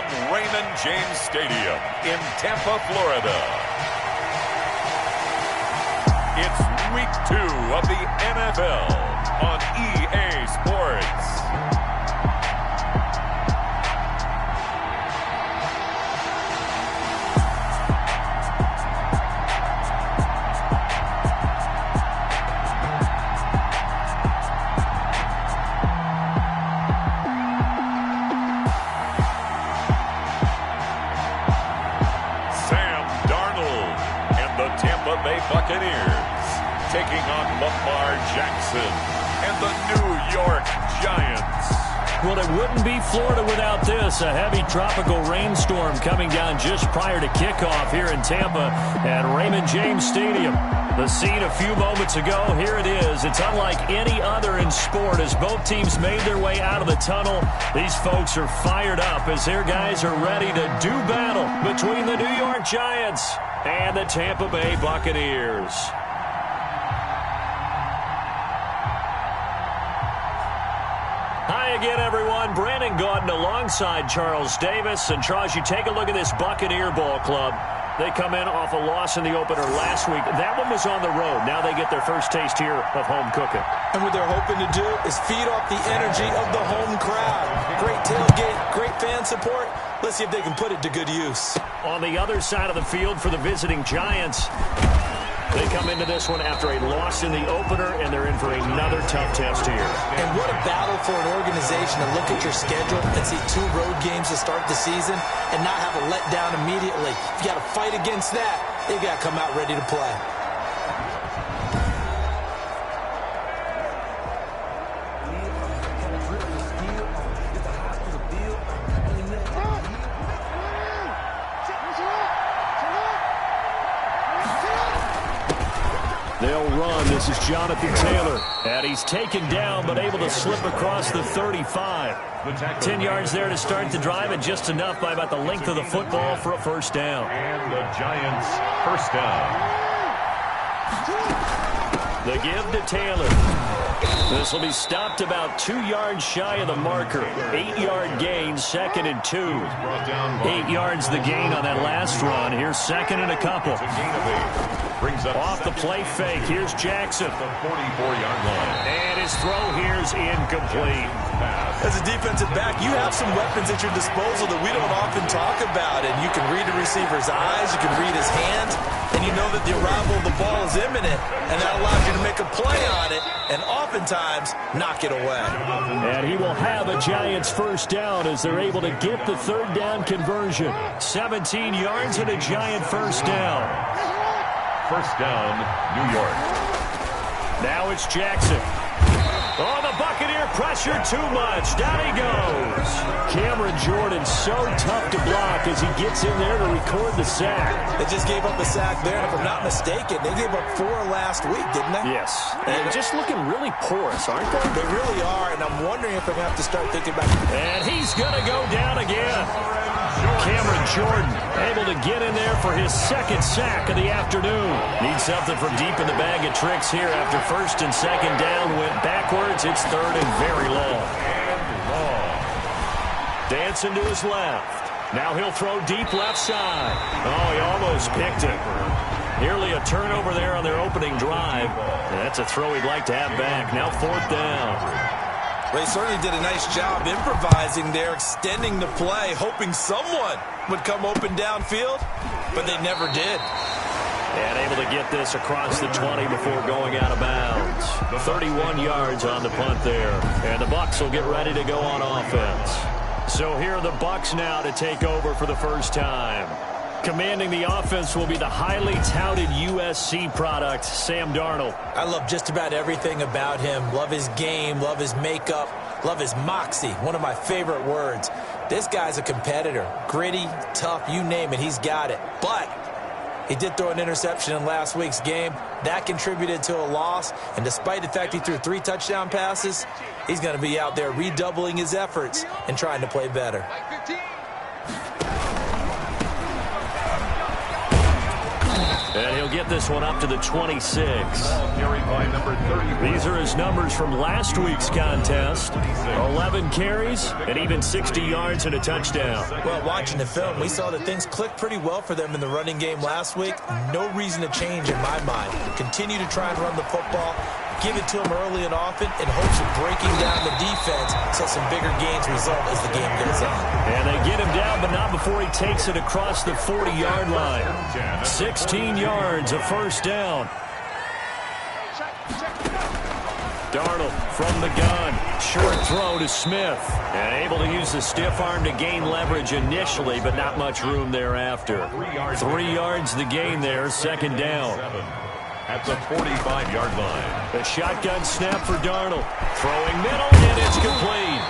from Raymond James Stadium in Tampa, Florida. It's Week 2 of the NFL on EA Sports. Buccaneers taking on Lamar Jackson and the New York Giants. Well, it wouldn't be Florida without this. A heavy tropical rainstorm coming down just prior to kickoff here in Tampa at Raymond James Stadium. The scene a few moments ago, here it is. It's unlike any other in sport as both teams made their way out of the tunnel. These folks are fired up as their guys are ready to do battle between the New York Giants and the Tampa Bay Buccaneers. Hi again, everyone. Brandon Gaudin alongside Charles Davis. And Charles, you take a look at this Buccaneer ball club. They come in off a loss in the opener last week. That one was on the road. Now they get their first taste here of home cooking. And what they're hoping to do is feed off the energy of the home crowd. Great tailgate, great fan support. Let's see if they can put it to good use. On the other side of the field for the visiting Giants, they come into this one after a loss in the opener, and they're in for another tough test here. And what a battle for an organization to look at your schedule and see 2 road games to start the season and not have a letdown immediately. You got to fight against that. You got to come out ready to play. They'll run. This is Jonathan Taylor. And he's taken down, but able to slip across the 35. 10 yards there to start the drive, and just enough by about the length of the football for a first down. And the Giants first down. The give to Taylor. This will be stopped about 2 yards shy of the marker. 8-yard gain, 2nd and 2. 8 yards the gain on that last run. Here's 2nd and a couple. Off the play fake, here's Jackson. The 44-yard line. And his throw here's incomplete. As a defensive back, you have some weapons at your disposal that we don't often talk about. And you can read the receiver's eyes, you can read his hands, and you know that the arrival of the ball is imminent. And that allows you to make a play on it and oftentimes knock it away. And he will have a Giants first down as they're able to get the 3rd down conversion. 17 yards and a Giant first down. First down, New York. Now it's Jackson. Oh, the Buccaneer pressure too much. Down he goes. Cameron Jordan so tough to block as he gets in there to record the sack. They just gave up a sack there, and if I'm not mistaken, they gave up 4 last week, didn't they? Yes. And just looking really porous, aren't they? They really are, and I'm wondering if they're going to have to start thinking about it. And he's going to go down again. Cameron Jordan able to get in there for his 2nd sack of the afternoon. Needs something from deep in the bag of tricks here after 1st and 2nd down went backwards. It's 3rd and very long. Dancing to his left. Now he'll throw deep left side. Oh, he almost picked it. Nearly a turnover there on their opening drive. And that's a throw he'd like to have back. Now 4th down. They certainly did a nice job improvising there, extending the play, hoping someone would come open downfield, but they never did. And able to get this across the 20 before going out of bounds. 31 yards on the punt there. And the Bucs will get ready to go on offense. So here are the Bucs now to take over for the first time. Commanding the offense will be the highly touted USC product, Sam Darnold. I love just about everything about him. Love his game, love his makeup, love his moxie, one of my favorite words. This guy's a competitor. Gritty, tough, you name it, he's got it. But he did throw an interception in last week's game. That contributed to a loss. And despite the fact he threw 3 touchdown passes, he's going to be out there redoubling his efforts and trying to play better. And he'll get this one up to the 26. These are his numbers from last week's contest. 11 carries and even 60 yards and a touchdown. Well, watching the film, we saw that things clicked pretty well for them in the running game last week. No reason to change in my mind. Continue to try and run the football. Give it to him early and often in hopes of breaking down the defense so some bigger gains result as the game goes on. And they get him down, but not before he takes it across the 40-yard line. 16 yards, a first down. Darnold from the gun. Short throw to Smith. And able to use the stiff arm to gain leverage initially, but not much room thereafter. 3 yards the gain there, second down. At the 45-yard line. The shotgun snap for Darnold. Throwing middle, and it's complete.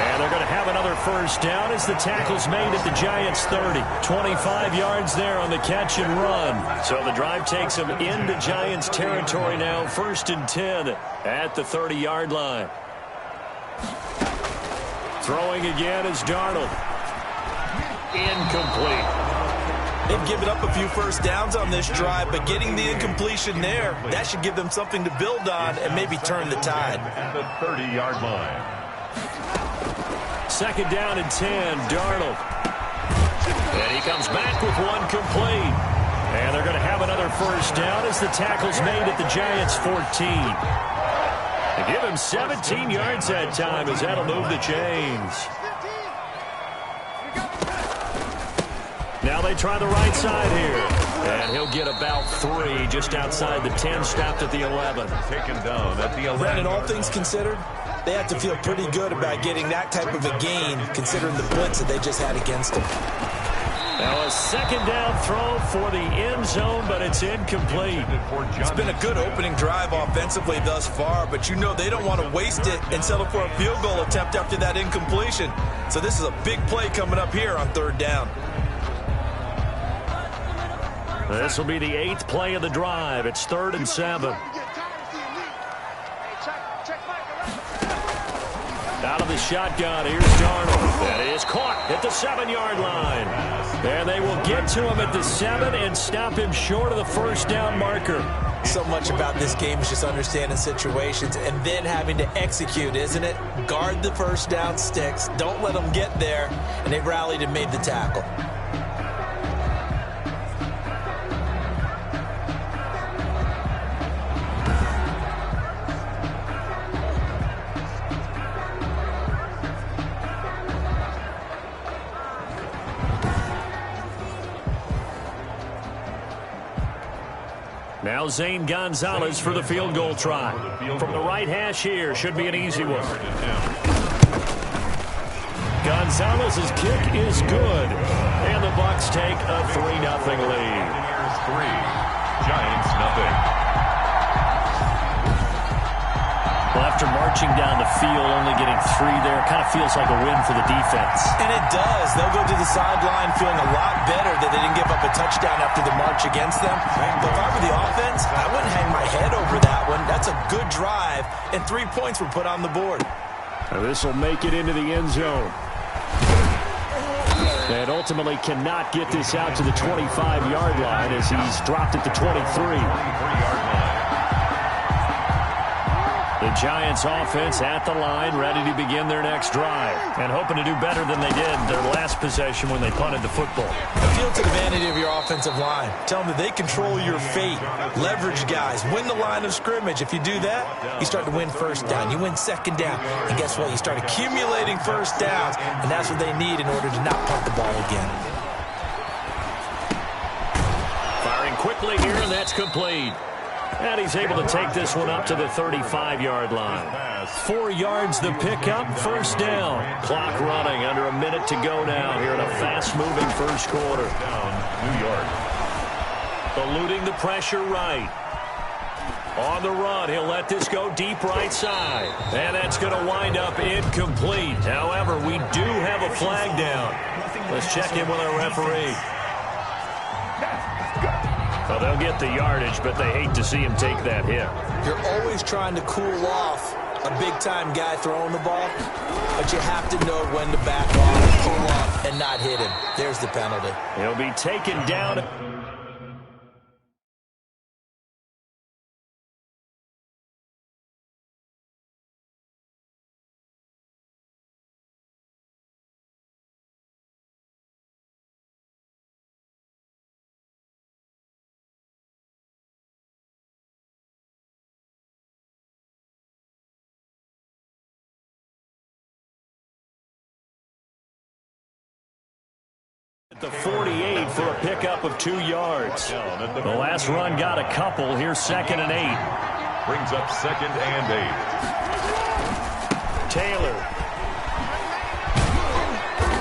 And they're going to have another first down as the tackle's made at the Giants' 30. 25 yards there on the catch and run. So the drive takes them into Giants territory now, 1st and 10 at the 30-yard line. Throwing again is Darnold. Incomplete. They've given up a few first downs on this drive, but getting the incompletion there, that should give them something to build on and maybe turn the tide. At the 30-yard line. Second down and 10, Darnold. And he comes back with one complete. And they're going to have another first down as the tackle's made at the Giants' 14. They give him 17 yards that time as that'll move the chains. Now they try the right side here. And he'll get about 3 just outside the 10, stopped at the 11. Taken down at the 11. Brandon, all things considered, they have to feel pretty good about getting that type of a gain, considering the blitz that they just had against them. Now a second down throw for the end zone, but it's incomplete. It's been a good opening drive offensively thus far, but you know they don't want to waste it and settle for a field goal attempt after that incompletion. So this is a big play coming up here on 3rd down. This will be the 8th play of the drive. It's 3rd and 7. Out of the shotgun, here's Darnold. That is caught at the 7-yard line. And they will get to him at the 7 and stop him short of the first down marker. So much about this game is just understanding situations and then having to execute, isn't it? Guard the first down sticks. Don't let them get there. And they rallied and made the tackle. Now Zane Gonzalez for the field goal try. From the right hash here, should be an easy one. Gonzalez's kick is good. And the Bucs take a 3-0 lead. Here's 3. Giants nothing. Well, after marching down the field, only getting 3 there, kind of feels like a win for the defense. And it does. They'll go to the sideline feeling a lot better that they didn't give up a touchdown after the march against them. But if I were the offense, I wouldn't hang my head over that one. That's a good drive, and 3 points were put on the board. Now this will make it into the end zone. And ultimately cannot get this out to the 25-yard line as he's dropped at the 23. The Giants offense at the line, ready to begin their next drive. And hoping to do better than they did their last possession when they punted the football. Appeal to the vanity of your offensive line. Tell them that they control your fate. Leverage guys. Win the line of scrimmage. If you do that, you start to win first down. You win second down. And guess what? You start accumulating first downs. And that's what they need in order to not punt the ball again. Firing quickly here, and that's complete. And he's able to take this one up to the 35-yard line. 4 yards the pickup, first down. Clock running, under a minute to go now here in a fast-moving first quarter. New York. Eluding the pressure right. On the run, he'll let this go deep right side. And that's going to wind up incomplete. However, we do have a flag down. Let's check in with our referee. Well, they'll get the yardage, but they hate to see him take that hit. You're always trying to cool off a big-time guy throwing the ball, but you have to know when to back off, pull up, and not hit him. There's the penalty. He'll be taken down. The 48 for a pickup of 2 yards. The last run got a couple. Here's 2nd and 8. Brings up 2nd and 8. Taylor.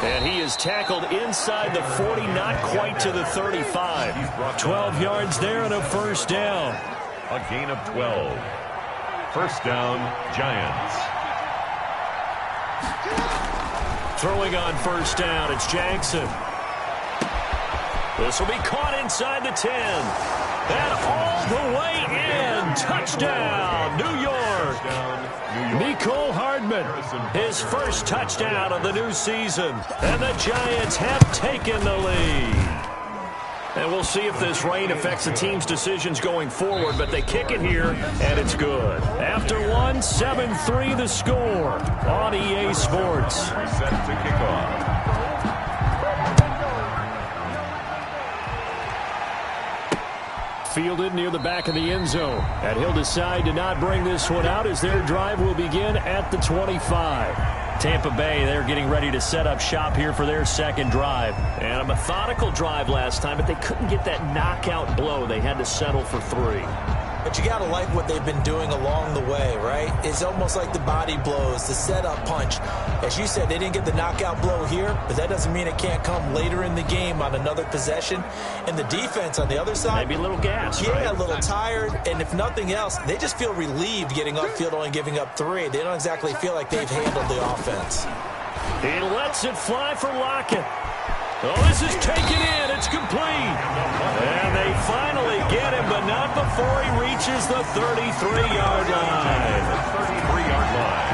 And he is tackled inside the 40, not quite to the 35. 12 yards there and a first down. A gain of 12. First down, Giants. Throwing on first down, it's Jackson. This will be caught inside the 10. And all the way in. Touchdown, New York. Mecole Hardman, his first touchdown of the new season. And the Giants have taken the lead. And we'll see if this rain affects the team's decisions going forward, but they kick it here, and it's good. After 1, 7-3 the score on EA Sports. Set to kick off. Fielded near the back of the end zone. And he'll decide to not bring this one out as their drive will begin at the 25. Tampa Bay, they're getting ready to set up shop here for their second drive. And a methodical drive last time, but they couldn't get that knockout blow. They had to settle for 3. But you got to like what they've been doing along the way, right? It's almost like the body blows, the setup punch. As you said, they didn't get the knockout blow here, but that doesn't mean it can't come later in the game on another possession. And the defense on the other side, maybe a little gas, yeah, right? A little tired. And if nothing else, they just feel relieved getting upfield, only giving up 3. They don't exactly feel like they've handled the offense. He lets it fly for Lockett. Oh, this is taken in. It's complete. And they finally get him, but not before he reaches the 33-yard line.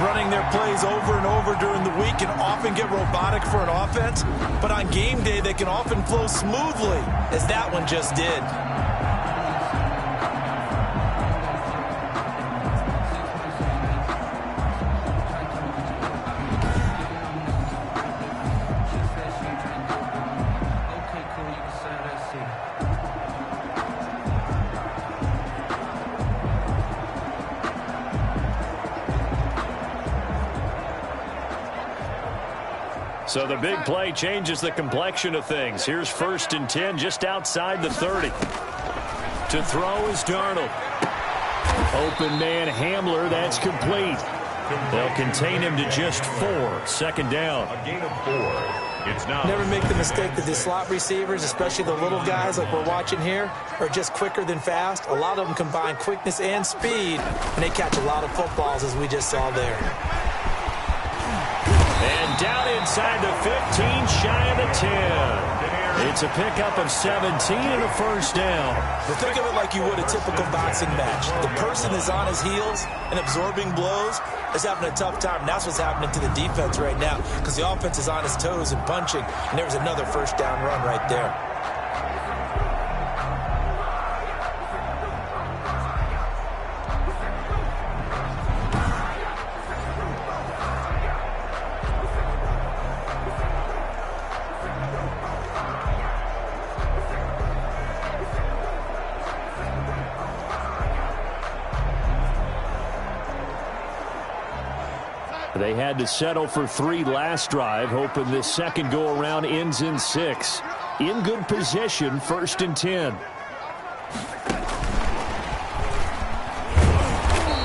Running their plays over and over during the week can often get robotic for an offense, but on game day they can often flow smoothly, as that one just did. So the big play changes the complexion of things. Here's 1st and 10 just outside the 30. To throw is Darnold. Open man Hamler, that's complete. They'll contain him to just 4. 2nd down. A gain of 4. It's now. Never make the mistake that the slot receivers, especially the little guys like we're watching here, are just quicker than fast. A lot of them combine quickness and speed, and they catch a lot of footballs, as we just saw there. And down inside the 15, shy of the 10. It's a pickup of 17 and a first down. But think of it like you would a typical boxing match. The person is on his heels and absorbing blows is having a tough time. And that's what's happening to the defense right now, because the offense is on his toes and punching. And there's another first down run right there. They had to settle for 3 last drive, hoping this second go-around ends in 6. In good position, 1st and 10.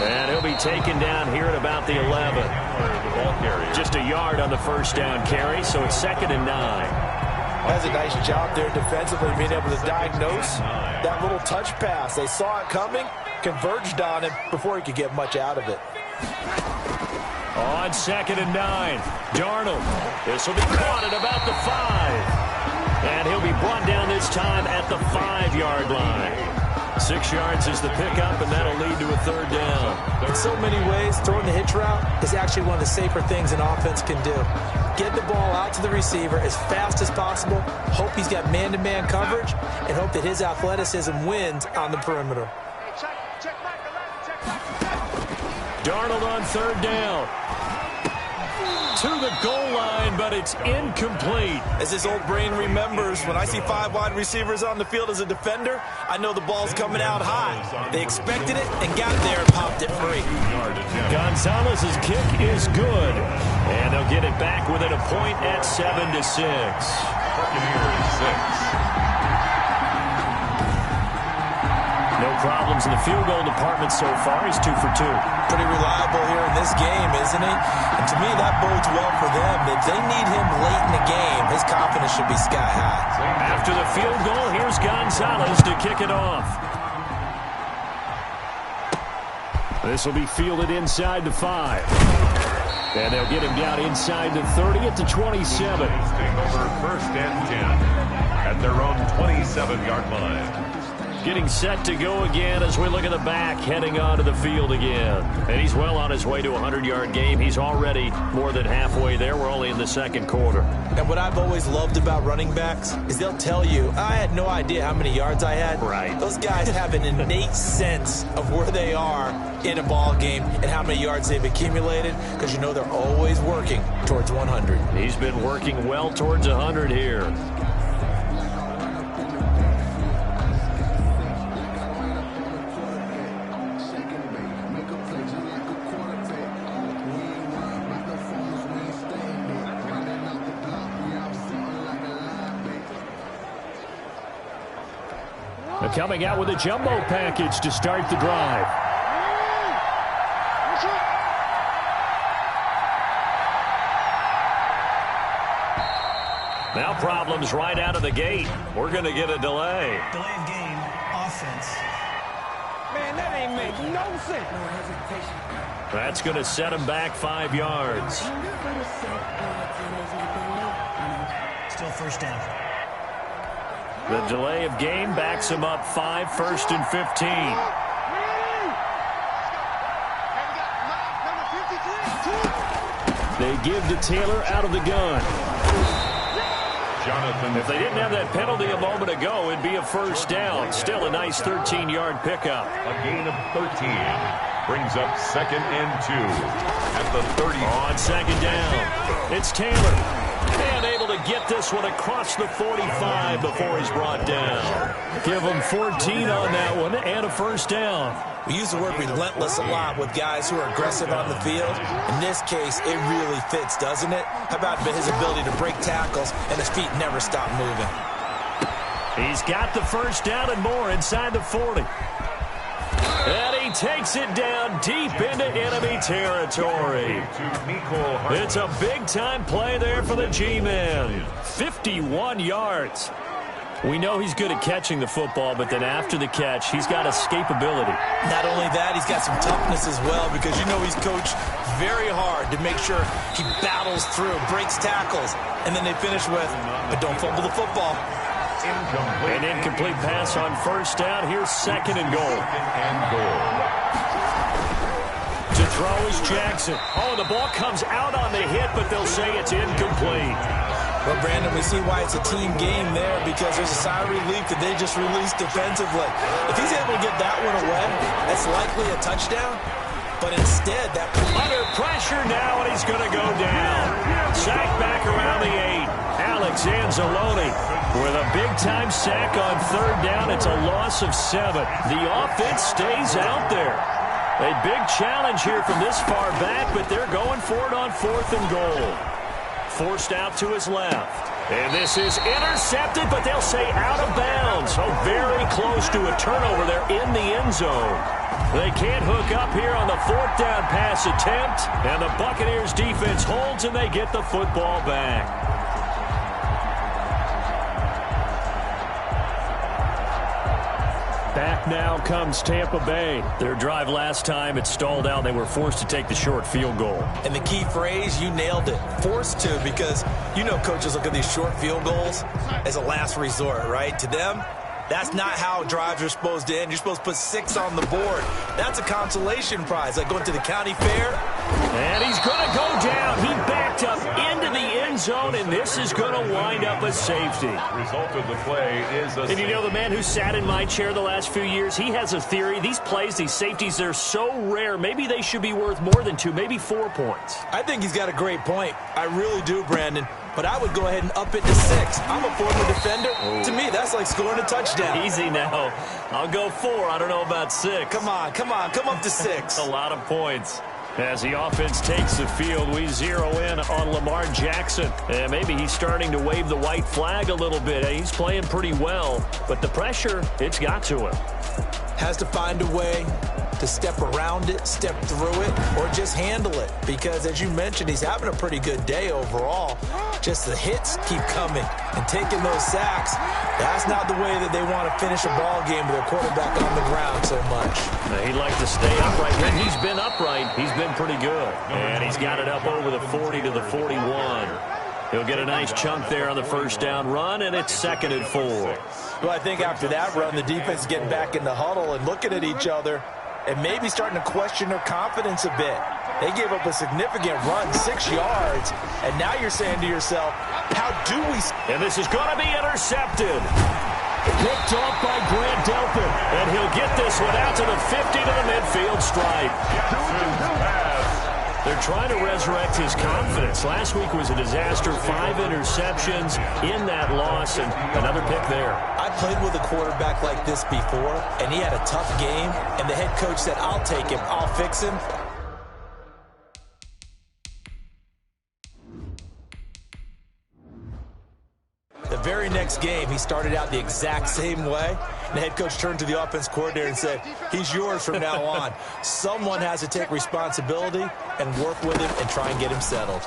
And he'll be taken down here at about the 11. Just a yard on the first down carry, so it's 2nd and 9. That's a nice job there defensively, being able to diagnose that little touch pass. They saw it coming, converged on him before he could get much out of it. On 2nd and 9, Darnold. This will be caught at about the 5. And he'll be brought down this time at the 5-yard line. 6 yards is the pickup, and that'll lead to a 3rd down. In so many ways, throwing the hitch route is actually one of the safer things an offense can do. Get the ball out to the receiver as fast as possible, hope he's got man-to-man coverage, and hope that his athleticism wins on the perimeter. Darnold on 3rd down. To the goal line, but it's incomplete. As his old brain remembers, when I see 5 wide receivers on the field as a defender, I know the ball's coming out high. They expected it and got there and popped it free. Gonzalez's kick is good. And they'll get it back within a point at 7-6. Buccaneers 6. No problems in the field goal department so far. He's 2 for 2. Pretty reliable here in this game, isn't he? And to me, that bodes well for them. If they need him late in the game, his confidence should be sky high. After the field goal, here's Gonzalez to kick it off. This will be fielded inside the 5. And they'll get him down inside the 30 at the 27. Take over 1st and 10 at their own 27-yard line. Getting set to go again as we look at the back, heading onto the field again. And he's well on his way to a 100-yard game. He's already more than halfway there. We're only in the second quarter. And what I've always loved about running backs is they'll tell you, I had no idea how many yards I had. Right. Those guys have an innate sense of where they are in a ball game and how many yards they've accumulated, because you know they're always working towards 100. He's been working well towards 100 here. Coming out with a jumbo package to start the drive. Now problems right out of the gate. We're going to get a delay. Delay of game, offense. Man, that ain't make no sense. No hesitation. That's going to set him back 5 yards. Still first down. The delay of game backs him up 5, 1st and 15. They give to Taylor out of the gun. Jonathan, if they didn't have that penalty a moment ago, it'd be a first down. Still a nice 13-yard pickup. A gain of 13 brings up 2nd and 2 at the 30. On 2nd down, it's Taylor. And able to get this one across the 45 before he's brought down. Give him 14 on that one and a first down. We use the word relentless a lot with guys who are aggressive on the field. In this case, it really fits, doesn't it? How about his ability to break tackles and his feet never stop moving? He's got the first down and more inside the 40. And he takes it down deep into enemy territory. It's a big-time play there for the G-Man. 51 yards. We know he's good at catching the football, but then after the catch, he's got escapability. Not only that, he's got some toughness as well, because you know he's coached very hard to make sure he battles through, breaks tackles, and then they finish with, but don't fumble the football. An incomplete pass on first down. Here's 2nd and goal. To throw is Jackson. Oh, the ball comes out on the hit, but they'll say it's incomplete. Well, Brandon, we see why it's a team game there, because there's a sigh of relief that they just released defensively. If he's able to get that one away, that's likely a touchdown. But instead, that under pressure now, and he's going to go down. Sacked back around the 8. Alex Anzalone with a big-time sack on 3rd down. It's a loss of 7. The offense stays out there. A big challenge here from this far back, but they're going for it on 4th and goal. Forced out to his left. And this is intercepted, but they'll say out of bounds. So very close to a turnover there in the end zone. They can't hook up here on the 4th down pass attempt. And the Buccaneers defense holds, and they get the football back. Back now comes Tampa Bay. Their drive last time, it stalled out. They were forced to take the short field goal. And the key phrase, you nailed it. Forced to, because you know coaches look at these short field goals as a last resort, right? To them, that's not how drives are supposed to end. You're supposed to put 6 on the board. That's a consolation prize, like going to the county fair. And he's going to go down. He backed up into the end zone, and this is going to wind up a safety. Result of the play is a And you know, the man who sat in my chair the last few years, he has a theory. These plays, these safeties, they're so rare. Maybe they should be worth more than 2, maybe 4 points. I think he's got a great point. I really do, Brandon. But I would go ahead and up it to 6. I'm a former defender. Oh. To me, that's like scoring a touchdown. Easy now. I'll go 4. I don't know about 6. Come on. Come up to 6. A lot of points. As the offense takes the field, we zero in on Lamar Jackson. And maybe he's starting to wave the white flag a little bit. He's playing pretty well, but the pressure, it's got to him. Has to find a way to step around it, step through it, or just handle it. Because, as you mentioned, he's having a pretty good day overall. Just the hits keep coming and taking those sacks. That's not the way that they want to finish a ball game with their quarterback on the ground so much. Now, he'd like to stay upright. When he's been upright, he's been pretty good. And he's got it up over the 40 to the 41. He'll get a nice chunk there on the first down run, and it's 2nd and 4. Well, I think after that run, the defense is getting back in the huddle and looking at each other and maybe starting to question their confidence a bit. They gave up a significant run, 6 yards, and now you're saying to yourself, how do we... And this is going to be intercepted. Picked off by Grant Delpit, and he'll get this one out to the 50 to the midfield stripe. They're trying to resurrect his confidence. Last week was a disaster, 5 interceptions in that loss, and another pick there. I played with a quarterback like this before, and he had a tough game, and the head coach said, I'll take him, I'll fix him. The very next game, he started out the exact same way. The head coach turned to the offense coordinator and said, he's yours from now on. Someone has to take responsibility and work with him and try and get him settled.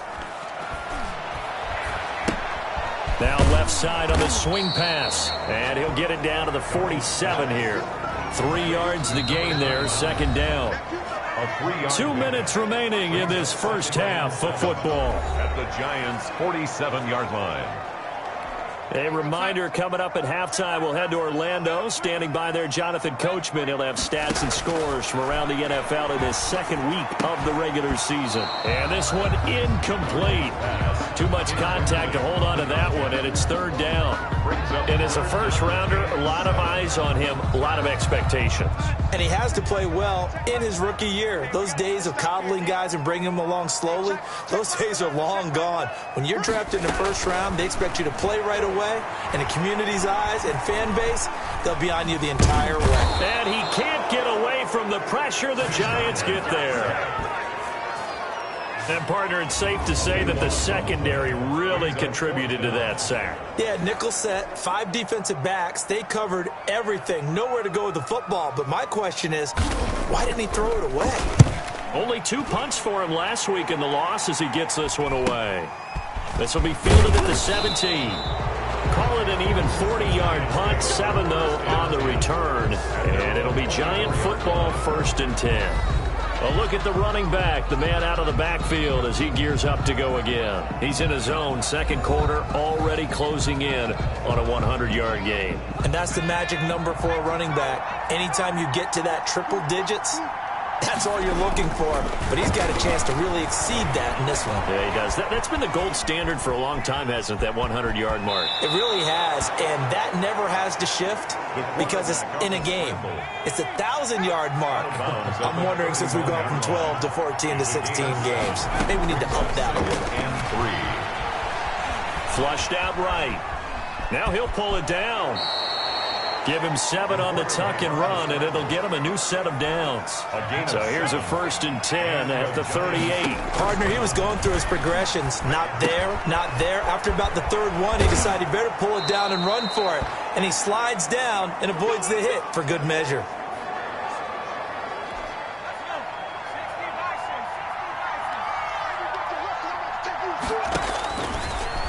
Now left side on the swing pass, and he'll get it down to the 47 here. 3 yards the gain there, 2nd down. 2 minutes remaining in this first half of football. At the Giants' 47-yard line. A reminder, coming up at halftime, we'll head to Orlando. Standing by there, Jonathan Coachman. He'll have stats and scores from around the NFL in his 2nd week of the regular season. And this one incomplete. Too much contact to hold on to that one, and it's 3rd down. And as a first-rounder, a lot of eyes on him, a lot of expectations. And he has to play well in his rookie year. Those days of coddling guys and bringing them along slowly, those days are long gone. When you're drafted in the 1st round, they expect you to play right away. And the community's eyes and fan base, they'll be on you the entire way. And he can't get away from the pressure the Giants get there. And, partner, it's safe to say that the secondary really contributed to that sack. Yeah, nickel set, 5 defensive backs. They covered everything. Nowhere to go with the football. But my question is, why didn't he throw it away? Only 2 punts for him last week in the loss as he gets this one away. This will be fielded at the 17. Call it an even 40-yard punt, 7, though, on the return. And it'll be Giant football, 1st and 10. A look at the running back, the man out of the backfield as he gears up to go again. He's in his zone, 2nd quarter, already closing in on a 100-yard game. And that's the magic number for a running back. Anytime you get to that triple digits, that's all you're looking for. But he's got a chance to really exceed that in this one. Yeah, he does. That's been the gold standard for a long time, hasn't it, that 100-yard mark? It really has, and that never has to shift because it's in a game. It's a 1,000-yard mark. I'm wondering, since we've gone from 12 to 14 to 16 games, maybe we need to up that a little. Flushed out right. Now he'll pull it down. Give him 7 on the tuck and run, and it'll get him a new set of downs. So here's a 1st and 10 at the 38. Partner, he was going through his progressions. Not there, not there. After about the 3rd one, he decided he better pull it down and run for it. And he slides down and avoids the hit for good measure.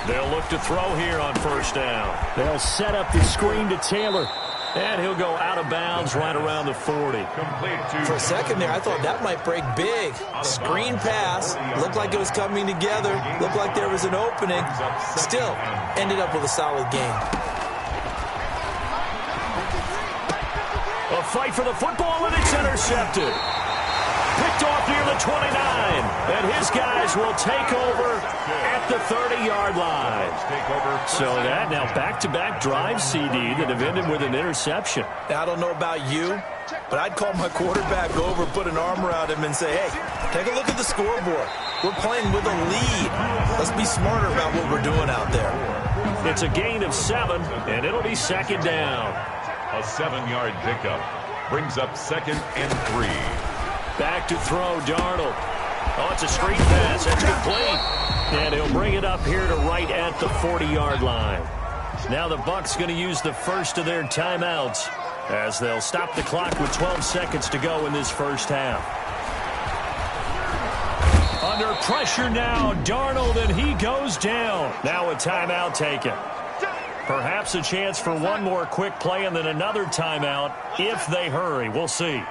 They'll look to throw here on 1st down. They'll set up the screen to Taylor. And he'll go out of bounds right around the 40. For a second there, I thought that might break big. Screen pass. Looked like it was coming together. Looked like there was an opening. Still, ended up with a solid game. A fight for the football, and it's intercepted. Picked off near the 29. And his guys will take over at the 30-yard line. So that now back-to-back drives, CD, that have ended with an interception. Now, I don't know about you, but I'd call my quarterback over, put an arm around him, and say, hey, take a look at the scoreboard. We're playing with a lead. Let's be smarter about what we're doing out there. It's a gain of 7, and it'll be 2nd down. A 7-yard pickup brings up 2nd and 3. Back to throw, Darnold. Oh, it's a screen pass. It's complete. And he'll bring it up here to right at the 40-yard line. Now the Bucs going to use the first of their timeouts as they'll stop the clock with 12 seconds to go in this first half. Under pressure now, Darnold, and he goes down. Now a timeout taken. Perhaps a chance for one more quick play and then another timeout if they hurry. We'll see.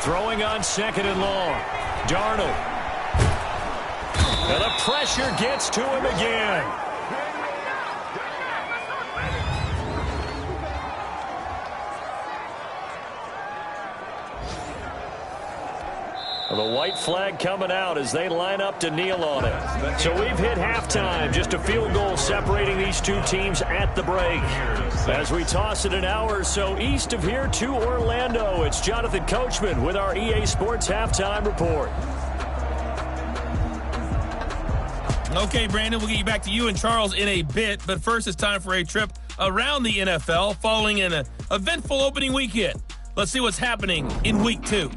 Throwing on second and long. Darnold. And the pressure gets to him again. The white flag coming out as they line up to kneel on it. So we've hit halftime. Just a field goal separating these two teams at the break. As we toss it an hour or so east of here to Orlando, it's Jonathan Coachman with our EA Sports Halftime Report. Okay, Brandon, we'll get you back to you and Charles in a bit. But first, it's time for a trip around the NFL following an eventful opening weekend. Let's see what's happening in Week 2.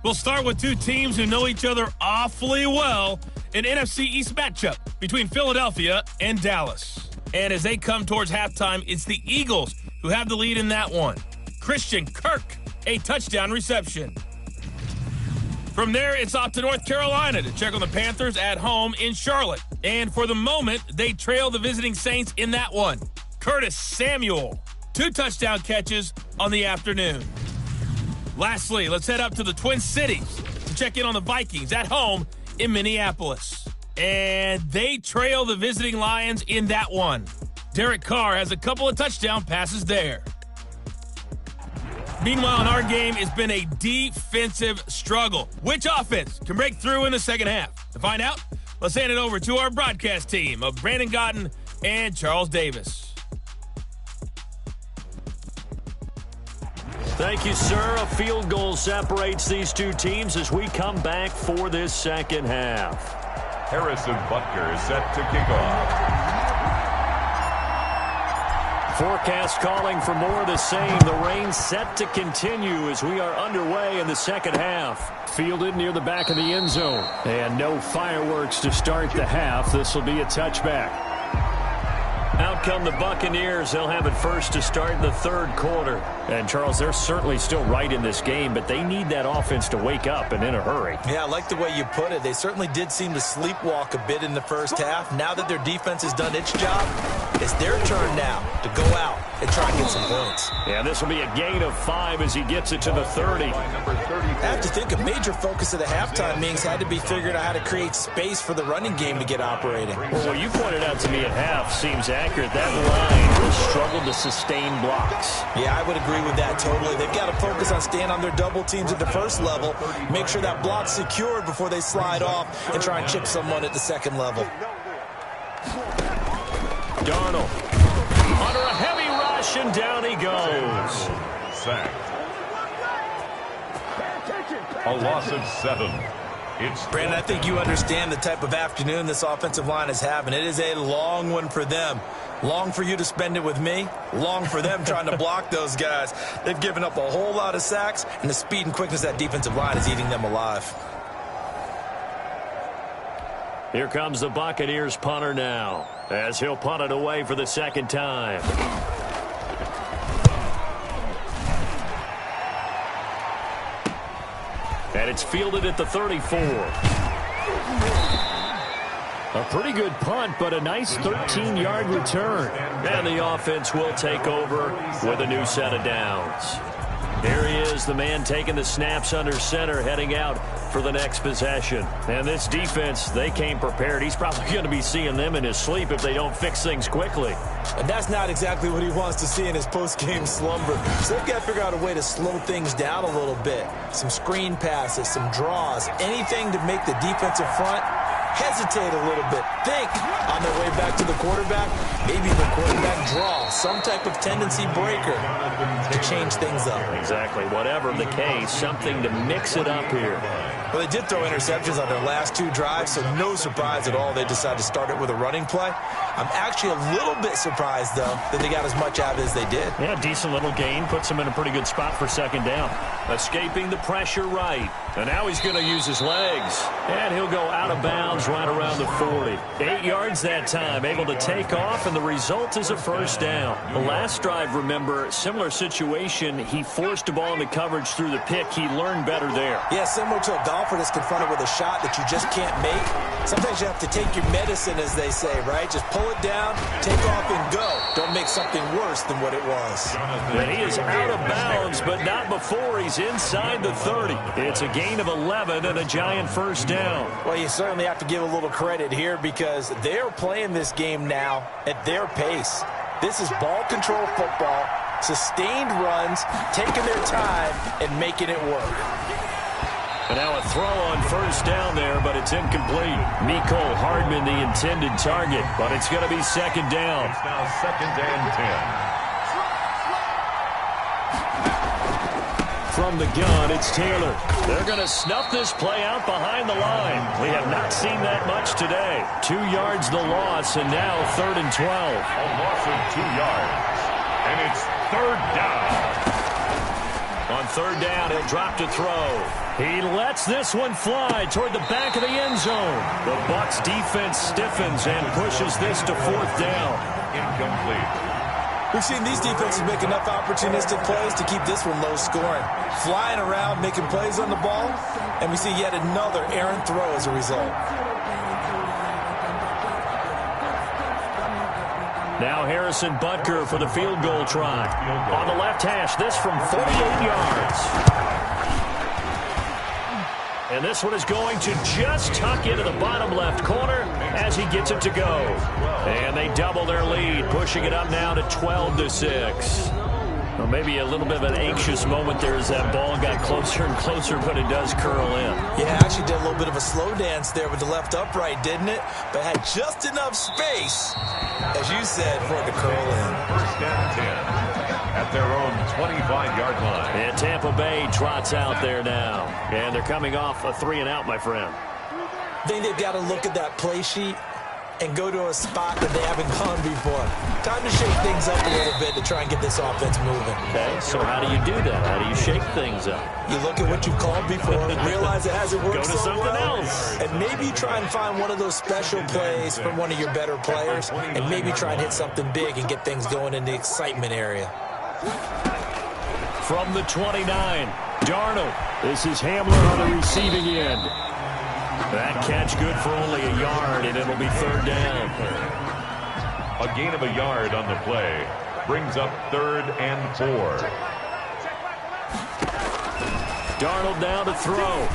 We'll start with two teams who know each other awfully well, an NFC East matchup between Philadelphia and Dallas. And as they come towards halftime, it's the Eagles who have the lead in that one. Christian Kirk, a touchdown reception. From there, it's off to North Carolina to check on the Panthers at home in Charlotte. And for the moment, they trail the visiting Saints in that one. Curtis Samuel, 2 touchdown catches on the afternoon. Lastly, let's head up to the Twin Cities to check in on the Vikings at home in Minneapolis. And they trail the visiting Lions in that one. Derek Carr has a couple of touchdown passes there. Meanwhile, in our game, it's been a defensive struggle. Which offense can break through in the second half? To find out, let's hand it over to our broadcast team of Brandon Gotten and Charles Davis. Thank you, sir. A field goal separates these two teams as we come back for this second half. Harrison Butker is set to kick off. Forecast calling for more of the same. The rain set to continue as we are underway in the second half. Fielded near the back of the end zone. And no fireworks to start the half. This will be a touchback. Out come the Buccaneers. They'll have it first to start the third quarter. And, Charles, they're certainly still right in this game, but they need that offense to wake up and in a hurry. Yeah, I like the way you put it. They certainly did seem to sleepwalk a bit in the first half. Now that their defense has done its job, it's their turn now to go out and try and get some points. Yeah, this will be a gain of 5 as he gets it to the 30. I have to think a major focus of the halftime meetings had to be figuring out how to create space for the running game to get operating. Well, what you pointed out to me at half seems accurate. That line has struggled to sustain blocks. Yeah, I would agree with that totally. They've got to focus on staying on their double teams at the first level, make sure that block's secured before they slide off and try and chip someone at the second level. Darnold under a heavy rush, and down he goes. Sacked. A loss of 7. Brandon, I think you understand the type of afternoon this offensive line is having. It is a long one for them. Long for you to spend it with me. Long for them trying to block those guys. They've given up a whole lot of sacks, and the speed and quickness of that defensive line is eating them alive. Here comes the Buccaneers punter now, as he'll punt it away for the second time. And it's fielded at the 34. A pretty good punt, but a nice 13-yard return. And the offense will take over with a new set of downs. Here he is, the man taking the snaps under center, heading out for the next possession. And this defense, they came prepared. He's probably going to be seeing them in his sleep if they don't fix things quickly. And that's not exactly what he wants to see in his post-game slumber. So they've got to figure out a way to slow things down a little bit. Some screen passes, some draws, anything to make the defensive front hesitate a little bit. Think on their way back to the quarterback, maybe the quarterback draw, some type of tendency breaker to change things up. Exactly. Whatever the case, something to mix it up here. Well, they did throw interceptions on their last 2 drives, so no surprise at all they decided to start it with a running play. I'm actually a little bit surprised, though, that they got as much out of it as they did. Yeah, decent little gain. Puts him in a pretty good spot for second down. Escaping the pressure right. And now he's going to use his legs. And he'll go out of bounds right around the 40. 8 yards that time. Able to take off, and the result is a first down. The last drive, remember, similar situation. He forced a ball into coverage through the pick. He learned better there. Yeah, similar to a golfer that's confronted with a shot that you just can't make. Sometimes you have to take your medicine, as they say, right? Just pull it down, take off, and go. Don't make something worse than what it was. And he is out of bounds, but not before he's inside the 30. It's a gain of 11 and a Giant first down. Well, you certainly have to give a little credit here because they're playing this game now at their pace. This is ball control football, sustained runs, taking their time, and making it work. And now a throw on first down there, but it's incomplete. Mecole Hardman, the intended target, but it's going to be second down. It's now 2nd and 10. From the gun, it's Taylor. They're going to snuff this play out behind the line. We have not seen that much today. 2 yards the loss, and now 3rd and 12. A loss of 2 yards. And it's 3rd down. On 3rd down, he'll drop to throw. He lets this one fly toward the back of the end zone. The Bucs defense stiffens and pushes this to 4th down. Incomplete. We've seen these defenses make enough opportunistic plays to keep this one low scoring. Flying around, making plays on the ball, and we see yet another errant throw as a result. Now Harrison Butker for the field goal try. On the left hash, this from 48 yards. And this one is going to just tuck into the bottom left corner as he gets it to go. And they double their lead, pushing it up now to 12-6. Well, maybe a little bit of an anxious moment there as that ball got closer and closer, but it does curl in. Yeah, actually did a little bit of a slow dance there with the left upright, didn't it? But had just enough space, as you said, for it to curl in. 1st and 10. At their own 25-yard line. And Tampa Bay trots out there now. And they're coming off a 3-and-out, my friend. I think they've got to look at that play sheet and go to a spot that they haven't gone before. Time to shake things up a little bit to try and get this offense moving. Okay, so how do you do that? How do you shake things up? You look at what you've called before, realize it hasn't worked Go to so something well, else. and maybe try and find one of those special plays from one of your better players, and maybe try and hit something big and get things going in the excitement area. From the 29, Darnold. This is Hamler on the receiving end. That catch good for only a yard, and it'll be 3rd down. A gain of a yard on the play brings up 3rd and 4. Darnold now to throw.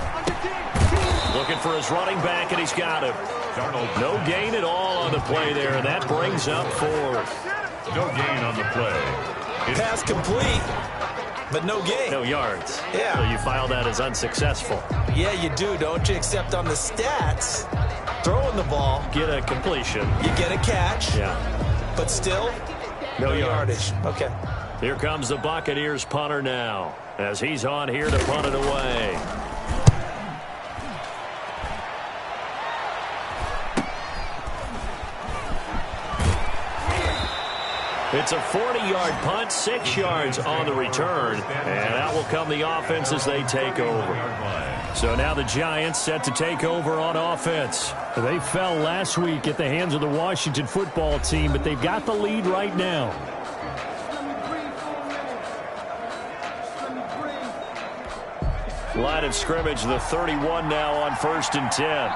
Looking for his running back, and he's got him. Darnold. No gain at all on the play there, and that brings up 4th. No gain on the play. Pass complete, but no gain. No yards. Yeah. So you file that as unsuccessful. Yeah, you do, don't you? Except on the stats, throwing the ball, Get a completion. you get a catch, Yeah. but still, No yardage. Okay. Here comes the Buccaneers punter now, as he's on here to punt it away. It's a 40-yard punt, 6 yards on the return, and out will come the offense as they take over. So now the Giants set to take over on offense. They fell last week at the hands of the Washington football team, but they've got the lead right now. Line of scrimmage, the 31 now on 1st and 10.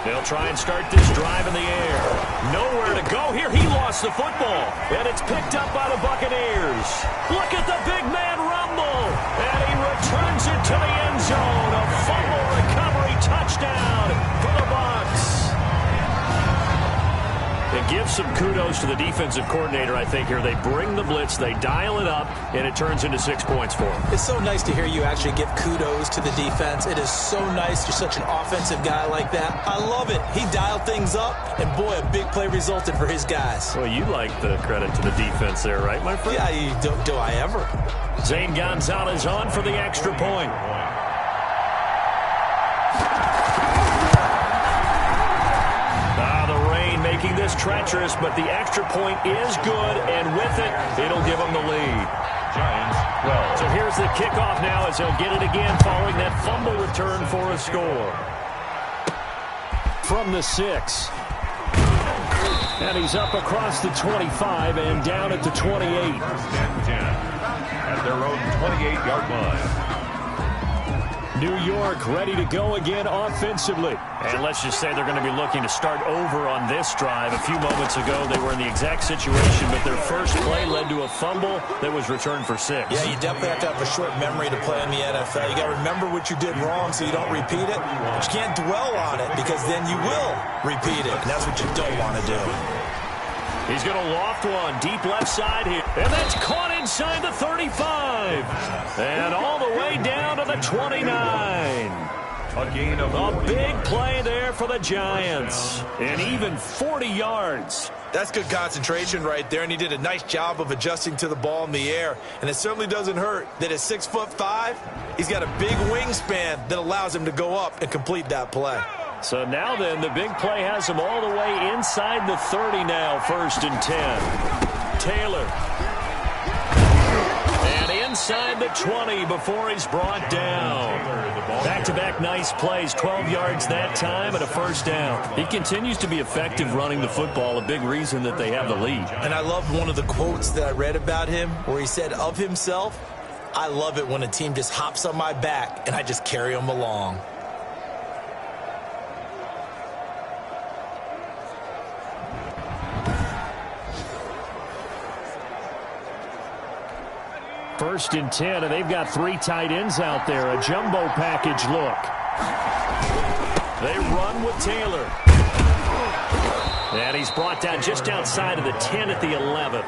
They'll try and start this drive in the air. Nowhere to go here. He lost the football. And it's picked up by the Buccaneers. Look at the big man rumble. And he returns it to the end zone. A fumble recovery touchdown for the Bucs. And give some kudos to the defensive coordinator, I think, here. They bring the blitz, they dial it up, and it turns into 6 points for them. It's so nice to hear you actually give kudos to the defense. It is so nice. You're such an offensive guy like that. I love it. He dialed things up, and boy, a big play resulted for his guys. Well, you like the credit to the defense there, right, my friend? Yeah, do I ever? Zane Gonzalez on for the extra point. Making this treacherous, but the extra point is good, and with it, it'll give them the lead. Giants 12. So here's the kickoff now as they'll get it again following that fumble return for a score. From the 6. And he's up across the 25 and down at the 28. 10-10 at their own 28-yard line. New York ready to go again offensively. And let's just say they're going to be looking to start over on this drive. A few moments ago, they were in the exact situation, but their first play led to a fumble that was returned for 6. Yeah, you definitely have to have a short memory to play in the NFL. You got to remember what you did wrong so you don't repeat it. But you can't dwell on it because then you will repeat it, and that's what you don't want to do. He's going to loft one deep left side here. And that's caught inside the 35. And all the way down to the 29. A gain of a big play there for the Giants. And even 40 yards. That's good concentration right there, and he did a nice job of adjusting to the ball in the air. And it certainly doesn't hurt that at 6'5", he's got a big wingspan that allows him to go up and complete that play. So now then, the big play has him all the way inside the 30 now, 1st and 10. Taylor. And inside the 20 before he's brought down. Back-to-back nice plays, 12 yards that time and a 1st down. He continues to be effective running the football, a big reason that they have the lead. And I loved one of the quotes that I read about him where he said of himself, "I love it when a team just hops on my back and I just carry them along." First and 10, and they've got 3 tight ends out there. A jumbo package look. They run with Taylor. And he's brought down just outside of the 10 at the 11.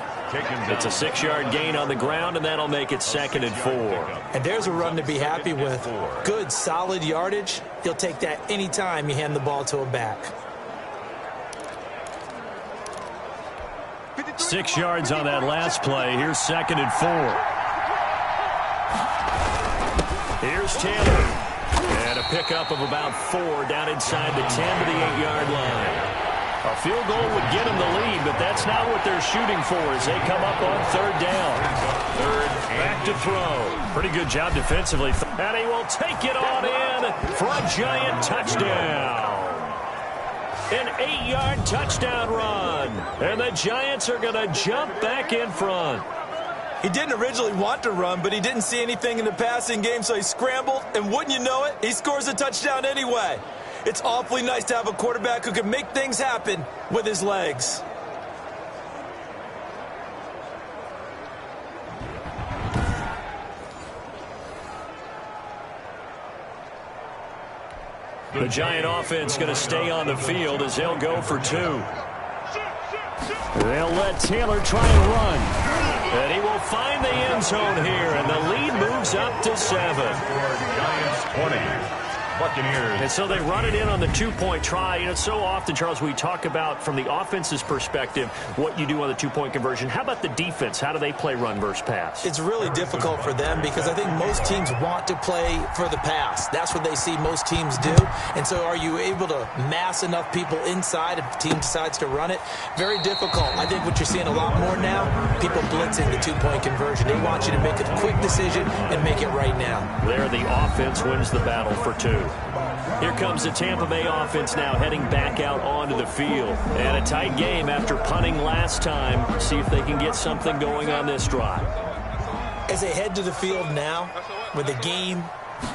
It's a 6-yard gain on the ground, and that'll make it 2nd and 4. And there's a run to be happy with. Good, solid yardage. He'll take that anytime you hand the ball to a back. 6 yards on that last play. Here's 2nd and 4. Here's Taylor. And a pickup of about 4 down inside the 10 to the 8-yard line. A field goal would get them the lead, but that's not what they're shooting for as they come up on 3rd down. Back to throw. Pretty good job defensively. And he will take it on in for a Giant touchdown. An 8-yard touchdown run. And the Giants are going to jump back in front. He didn't originally want to run, but he didn't see anything in the passing game, so he scrambled, and wouldn't you know it, he scores a touchdown anyway. It's awfully nice to have a quarterback who can make things happen with his legs. The Giant offense going to stay on the field as they'll go for 2. They'll let Taylor try and run. And he will find the end zone here, and the lead moves up to 7. Giants 20. Buccaneers. And so they run it in on the 2-point try. You know, so often, Charles, we talk about from the offense's perspective what you do on the 2-point conversion. How about the defense? How do they play run versus pass? It's really difficult for them because I think most teams want to play for the pass. That's what they see most teams do. And so are you able to mass enough people inside if the team decides to run it? Very difficult. I think what you're seeing a lot more now, people blitzing the 2-point conversion. They want you to make a quick decision and make it right now. There, the offense wins the battle for 2. Here comes the Tampa Bay offense now heading back out onto the field. And a tight game after punting last time. See if they can get something going on this drive. As they head to the field now, with the game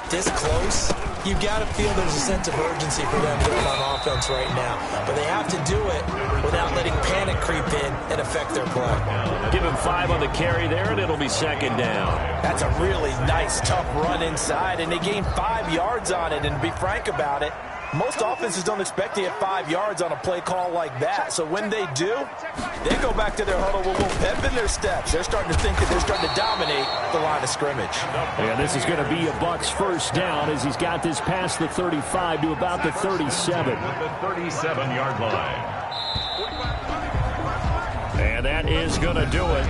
this close, you've got to feel there's a sense of urgency for them going on offense right now. But they have to do it without letting panic creep in and affect their play. Give him 5 on the carry there, and it'll be 2nd down. That's a really nice, tough run inside, and they gained 5 yards on it. And to be frank about it, Most offenses don't expect to get 5 yards on a play call like that. So when they do, they go back to their huddle with a little pep in their steps. They're starting to think that they're starting to dominate the line of scrimmage. Yeah, this is going to be a Bucs first down as he's got this past the 35 to about the 37. The 37-yard line. And that is going to do it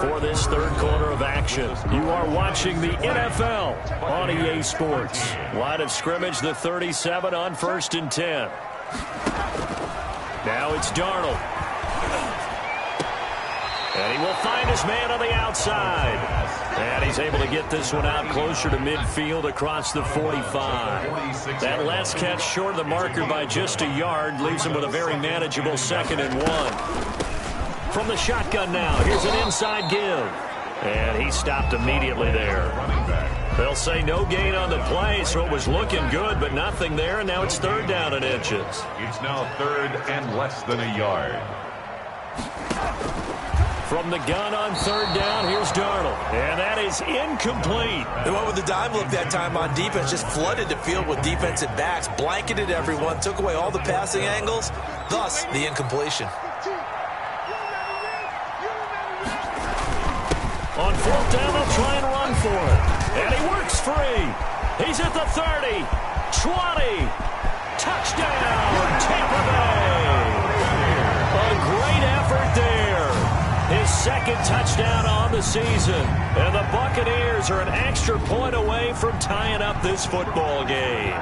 for this third quarter of action. You are watching the NFL on EA Sports. Line of scrimmage, the 37 on 1st and 10. Now it's Darnold. And he will find his man on the outside. And he's able to get this one out closer to midfield across the 45. That last catch short of the marker by just a yard leaves him with a very manageable 2nd and 1. From the shotgun now, here's an inside give. And he stopped immediately there. They'll say no gain on the play, so it was looking good, but nothing there, and now it's 3rd down and inches. It's now 3rd and less than a yard. From the gun on 3rd down, here's Darnold. And that is incomplete. They went with the dime look that time on defense, just flooded the field with defensive backs, blanketed everyone, took away all the passing angles, thus the incompletion. On 4th down, they'll try and run for it. And he works free. He's at the 30, 20. Touchdown, Tampa Bay. A great effort there. His 2nd touchdown on the season. And the Buccaneers are an extra point away from tying up this football game.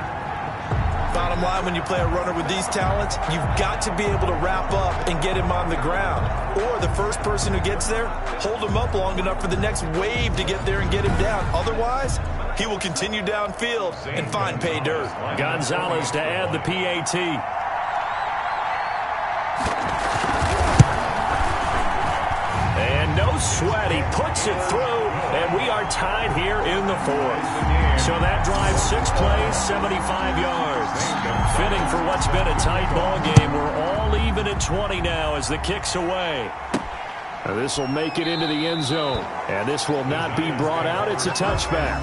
Bottom line, when you play a runner with these talents, you've got to be able to wrap up and get him on the ground. Or the first person who gets there, hold him up long enough for the next wave to get there and get him down. Otherwise, he will continue downfield and find pay dirt. Gonzalez to add the PAT. And no sweat, he puts it through, and we are tied here in the 4th. So that drives 6 plays, 75 yards. Fitting for what's been a tight ball game. We're all even at 20 now as the kick's away. This will make it into the end zone. And this will not be brought out. It's a touchback.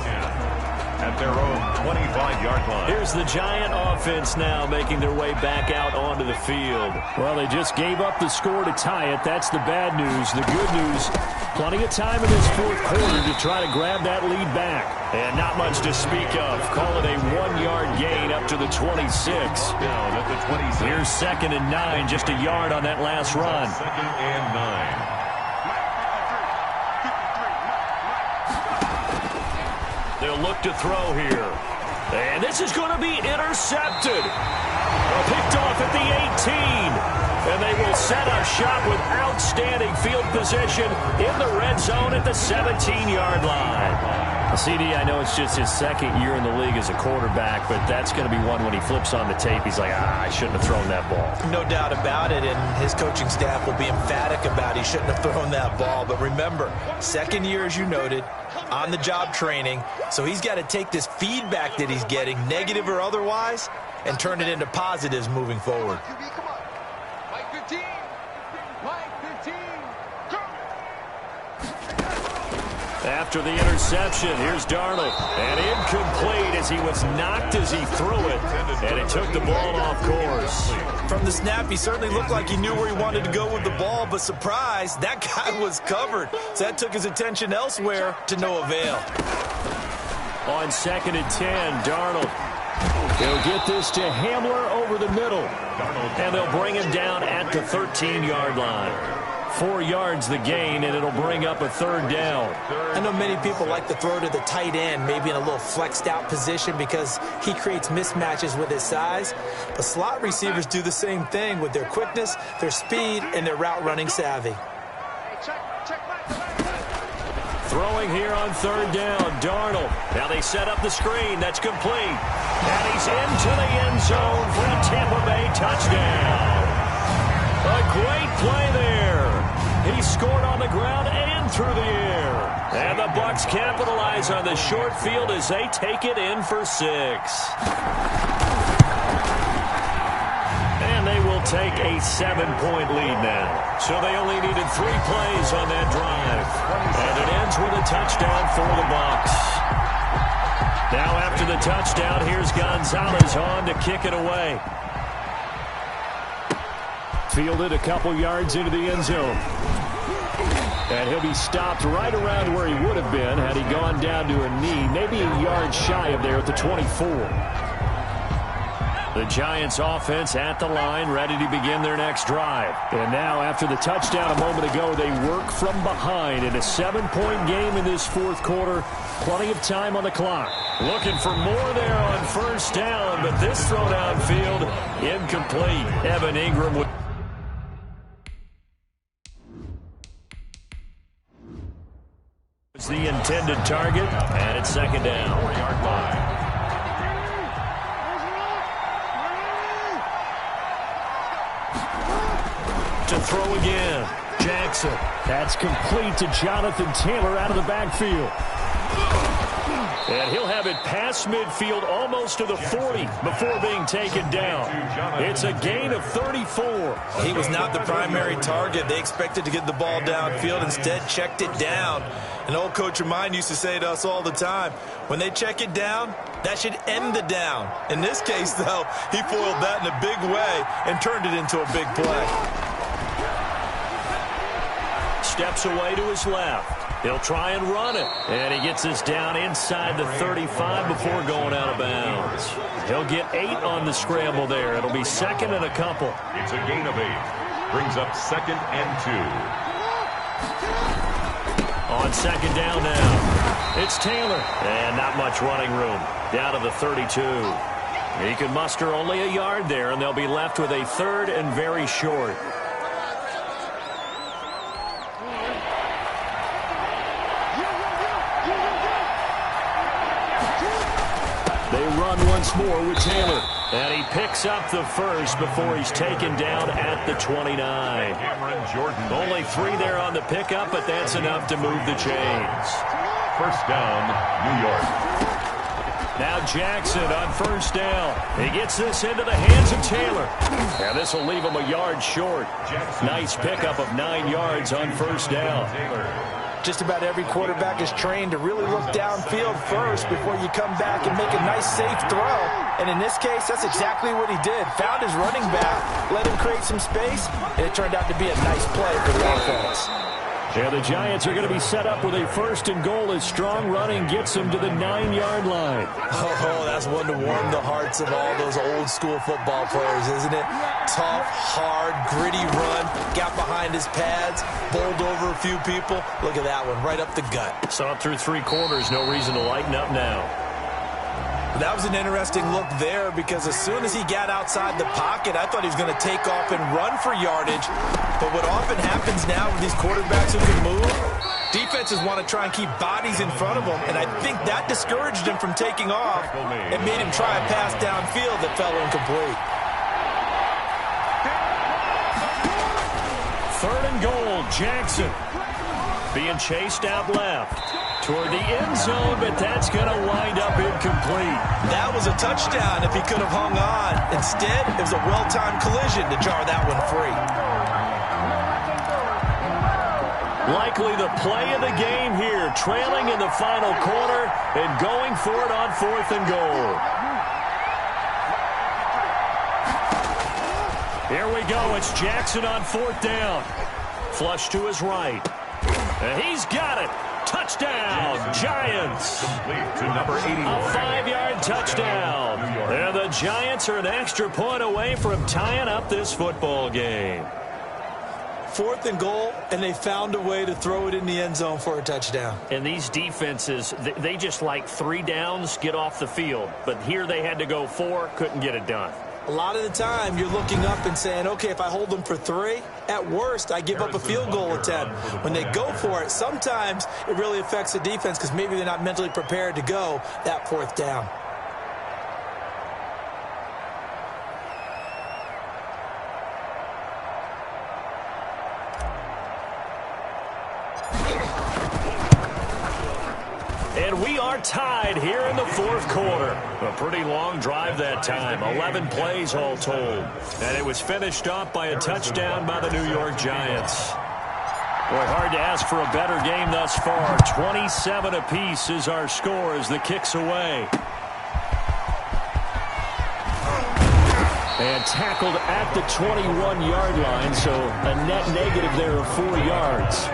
At their own 25-yard line. Here's the Giant offense now making their way back out onto the field. Well, they just gave up the score to tie it. That's the bad news. The good news, plenty of time in this 4th quarter to try to grab that lead back. And not much to speak of. Call it a 1-yard gain up to the 26. Down at the 26. Here's 2nd and 9, just a yard on that last run. 2nd and 9. They'll look to throw here. And this is going to be intercepted. Picked off at the 18. And they will set up shop with outstanding field position in the red zone at the 17-yard line. CD, I know it's just his 2nd year in the league as a quarterback, but that's going to be one when he flips on the tape, he's like, I shouldn't have thrown that ball. No doubt about it, and his coaching staff will be emphatic about he shouldn't have thrown that ball. But remember, 2nd year, as you noted, on-the-job training, so he's got to take this feedback that he's getting, negative or otherwise, and turn it into positives moving forward. After the interception, here's Darnold. And incomplete as he was knocked as he threw it. And it took the ball off course. From the snap, he certainly looked like he knew where he wanted to go with the ball, but surprise, that guy was covered. So that took his attention elsewhere to no avail. On 2nd and 10, Darnold. He'll get this to Hamler over the middle. And they'll bring him down at the 13-yard line. 4 yards the gain, and it'll bring up a 3rd down. I know many people like to throw to the tight end, maybe in a little flexed out position because he creates mismatches with his size. But slot receivers do the same thing with their quickness, their speed, and their route running savvy. Throwing here on 3rd down, Darnold. Now they set up the screen. That's complete. And he's into the end zone for a Tampa Bay touchdown. A great play there. He scored on the ground and through the air. And the Bucs capitalize on the short field as they take it in for 6. And they will take a 7-point lead now. So they only needed 3 plays on that drive. And it ends with a touchdown for the Bucs. Now after the touchdown, here's Gonzalez on to kick it away. Fielded a couple yards into the end zone. And he'll be stopped right around where he would have been had he gone down to a knee, maybe a yard shy of there at the 24. The Giants offense at the line, ready to begin their next drive. And now after the touchdown a moment ago, they work from behind in a 7-point game in this fourth quarter. Plenty of time on the clock. Looking for more there on first down, but this throw downfield incomplete. Evan Ingram with the intended target, and it's second down. 4-yard line. To throw again. Jackson. That's complete to Jonathan Taylor out of the backfield. And he'll have it past midfield almost to the 40 before being taken down. It's a gain of 34. He was not the primary target. They expected to get the ball downfield. Instead, checked it down. An old coach of mine used to say to us all the time, when they check it down, that should end the down. In this case, though, he foiled that in a big way and turned it into a big play. Steps away to his left. He'll try and run it. And he gets this down inside the 35 before going out of bounds. He'll get 8 on the scramble there. It'll be second and a couple. It's a gain of 8. Brings up 2nd and 2. On second down now. It's Taylor. And not much running room. Down to the 32. He can muster only a yard there, and they'll be left with a 3rd and very short. They run once more with Taylor. And he picks up the first before he's taken down at the 29. Only 3 there on the pickup, but that's enough to move the chains. First down, New York. Now Jackson on first down. He gets this into the hands of Taylor. And this will leave him a yard short. Nice pickup of 9 yards on first down. Just about every quarterback is trained to really look downfield first before you come back and make a nice, safe throw. And in this case, that's exactly what he did. Found his running back, let him create some space, and it turned out to be a nice play for the offense. Yeah, the Giants are going to be set up with a 1st and goal as strong running gets them to the 9-yard line. Oh, that's one to warm the hearts of all those old-school football players, isn't it? Tough, hard, gritty run, got behind his pads, bowled over a few people. Look at that one, right up the gut. Saw it through 3 quarters, no reason to lighten up now. That was an interesting look there because as soon as he got outside the pocket, I thought he was going to take off and run for yardage. But what often happens now with these quarterbacks who can move, defenses want to try and keep bodies in front of them, and I think that discouraged him from taking off and made him try a pass downfield that fell incomplete. 3rd and goal, Jackson being chased out left toward the end zone, but that's going to wind up incomplete. That was a touchdown if he could have hung on. Instead, it was a well-timed collision to jar that one free. Likely the play of the game here, trailing in the final quarter and going for it on 4th and goal. Here we go. It's Jackson on 4th down. Flush to his right. And he's got it. Touchdown, Giants. Complete to number 81. A 5-yard touchdown. And the Giants are an extra point away from tying up this football game. 4th and goal, and they found a way to throw it in the end zone for a touchdown. And these defenses, they just like 3 downs, get off the field. But here they had to go 4, couldn't get it done. A lot of the time, you're looking up and saying, okay, if I hold them for 3, at worst, I give up a field goal attempt. When they go for it, sometimes it really affects the defense because maybe they're not mentally prepared to go that 4th down. And we are tied here in the 4th quarter. A pretty long drive that time, 11 plays all told. And it was finished off by a touchdown by the New York Giants. Boy, hard to ask for a better game thus far. 27 apiece is our score as the kick's away. And tackled at the 21-yard line, so a net negative there of 4 yards.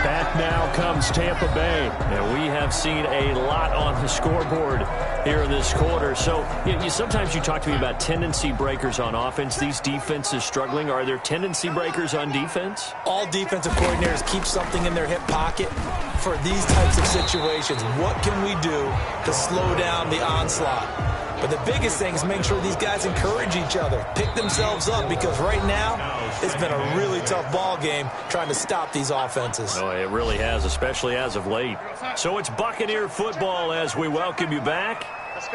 Back now comes Tampa Bay. And we have seen a lot on the scoreboard here in this quarter. So sometimes you talk to me about tendency breakers on offense. These defenses struggling. Are there tendency breakers on defense? All defensive coordinators keep something in their hip pocket for these types of situations. What can we do to slow down the onslaught? But the biggest thing is make sure these guys encourage each other, pick themselves up, because right now it's been a really tough ball game trying to stop these offenses. Oh, it really has, especially as of late. So it's Buccaneer football as we welcome you back.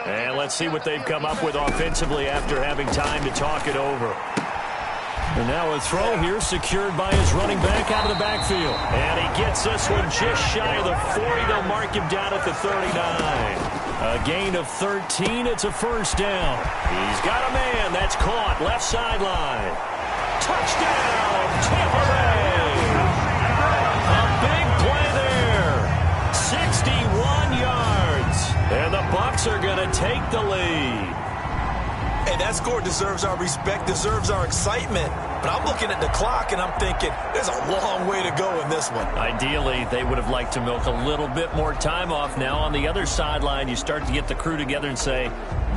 And let's see what they've come up with offensively after having time to talk it over. And now a throw here secured by his running back out of the backfield. And he gets this one just shy of the 40. They'll mark him down at the 39. A gain of 13. It's a first down. He's got a man. That's caught. Left sideline. Touchdown, Tampa Bay. A big play there. 61 yards. And the Bucs are going to take the lead. Hey, that score deserves our respect, deserves our excitement. But I'm looking at the clock, and I'm thinking there's a long way to go in this one. Ideally, they would have liked to milk a little bit more time off. Now, on the other sideline, you start to get the crew together and say,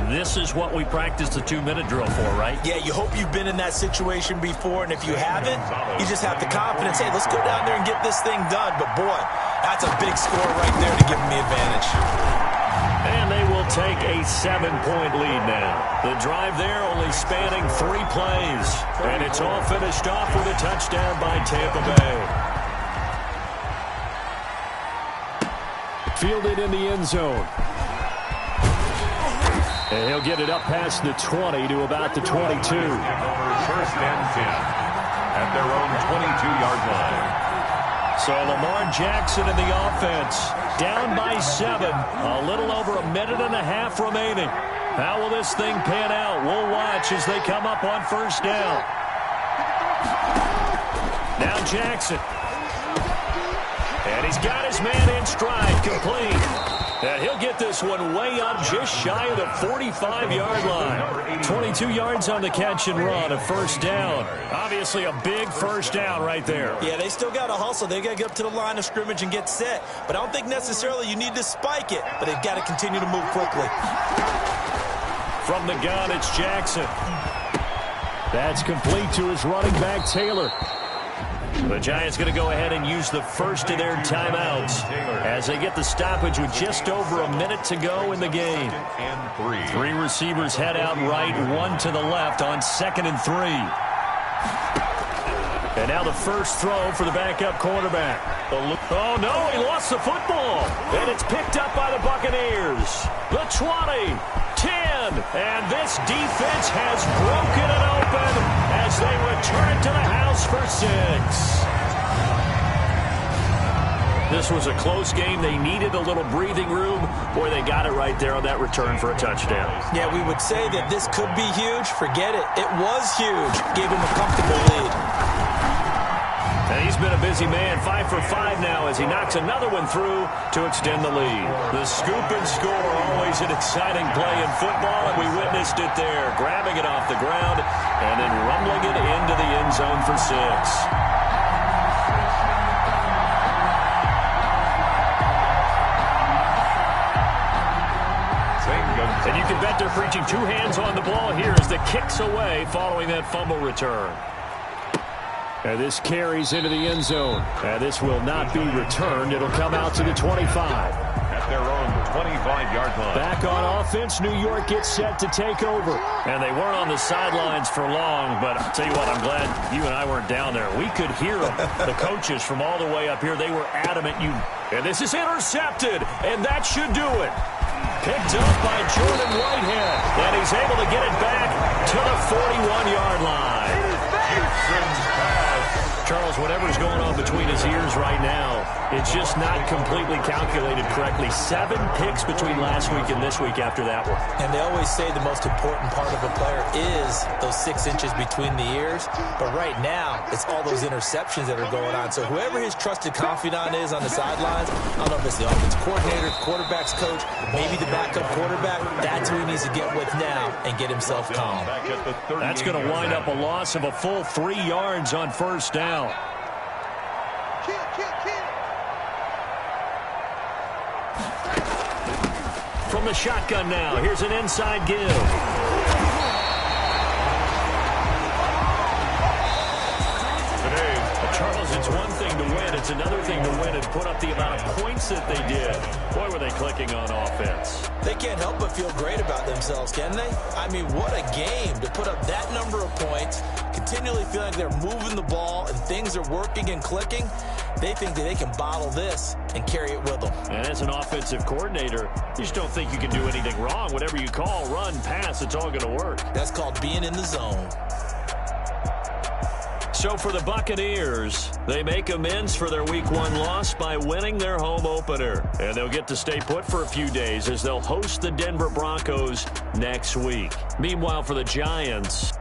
this is what we practiced the 2-minute drill for, right? Yeah, you hope you've been in that situation before, and if you haven't, you just have the confidence, hey, let's go down there and get this thing done. But, boy, that's a big score right there to give them the advantage. And they will take a 7-point lead now. The drive there only spanning 3 plays. And it's all finished off with a touchdown by Tampa Bay. Fielded in the end zone. And he'll get it up past the 20 to about the 22. First and 10 at their own 22-yard line. So Lamar Jackson in the offense, down by 7, a little over a minute and a half remaining. How will this thing pan out? We'll watch as they come up on first down. Now Jackson. And he's got his man in stride, complete. And he'll get this one way up just shy of the 45-yard line. 22 yards on the catch and run, a first down. Obviously a big first down right there. Yeah, they still got to hustle. They got to get up to the line of scrimmage and get set. But I don't think necessarily you need to spike it, but they've got to continue to move quickly. From the gun, it's Jackson. That's complete to his running back, Taylor. The Giants going to go ahead and use the first of their timeouts as they get the stoppage with just over a minute to go in the game. 3 receivers head out right, 1 to the left on 2nd and 3. And now the first throw for the backup quarterback. Oh, no, he lost the football. And it's picked up by the Buccaneers. The 20, 10, and this defense has broken it open as they return to the house for 6. This was a close game. They needed a little breathing room. Boy, they got it right there on that return for a touchdown. Yeah, we would say that this could be huge. Forget it. It was huge. Gave him a comfortable lead. And he's been a busy man, 5 for 5 now as he knocks another one through to extend the lead. The scoop and score, always an exciting play in football, and we witnessed it there, grabbing it off the ground and then rumbling it into the end zone for 6. And you can bet they're preaching 2 hands on the ball here as the kick's away following that fumble return. And this carries into the end zone. And this will not be returned. It'll come out to the 25. At their own 25-yard line. Back on offense, New York gets set to take over. And they weren't on the sidelines for long, but I'll tell you what, I'm glad you and I weren't down there. We could hear them, the coaches from all the way up here. They were adamant. And this is intercepted, and that should do it. Picked up by Jordan Whitehead, and he's able to get it back to the 41-yard line. Charles, whatever's going on between his ears right now, It's just not completely calculated correctly. 7 picks between last week and this week after that one. And they always say the most important part of a player is those 6 inches between the ears. But right now, it's all those interceptions that are going on. So whoever his trusted confidant is on the sidelines, I don't know if it's the offensive coordinator, quarterback's coach, maybe the backup quarterback, that's who he needs to get with now and get himself calm. That's going to wind up a loss of a full 3 yards on first down. From the shotgun now, here's an inside give. Charles, it's one thing to win. It's another thing to win and put up the amount of points that they did. Boy, were they clicking on offense. They can't help but feel great about themselves, can they? I mean, what a game to put up that number of points, continually feel like they're moving the ball and things are working and clicking. They think that they can bottle this and carry it with them. And as an offensive coordinator, you just don't think you can do anything wrong. Whatever you call, run, pass, it's all going to work. That's called being in the zone. So for the Buccaneers, they make amends for their Week 1 loss by winning their home opener. And they'll get to stay put for a few days as they'll host the Denver Broncos next week. Meanwhile, for the Giants,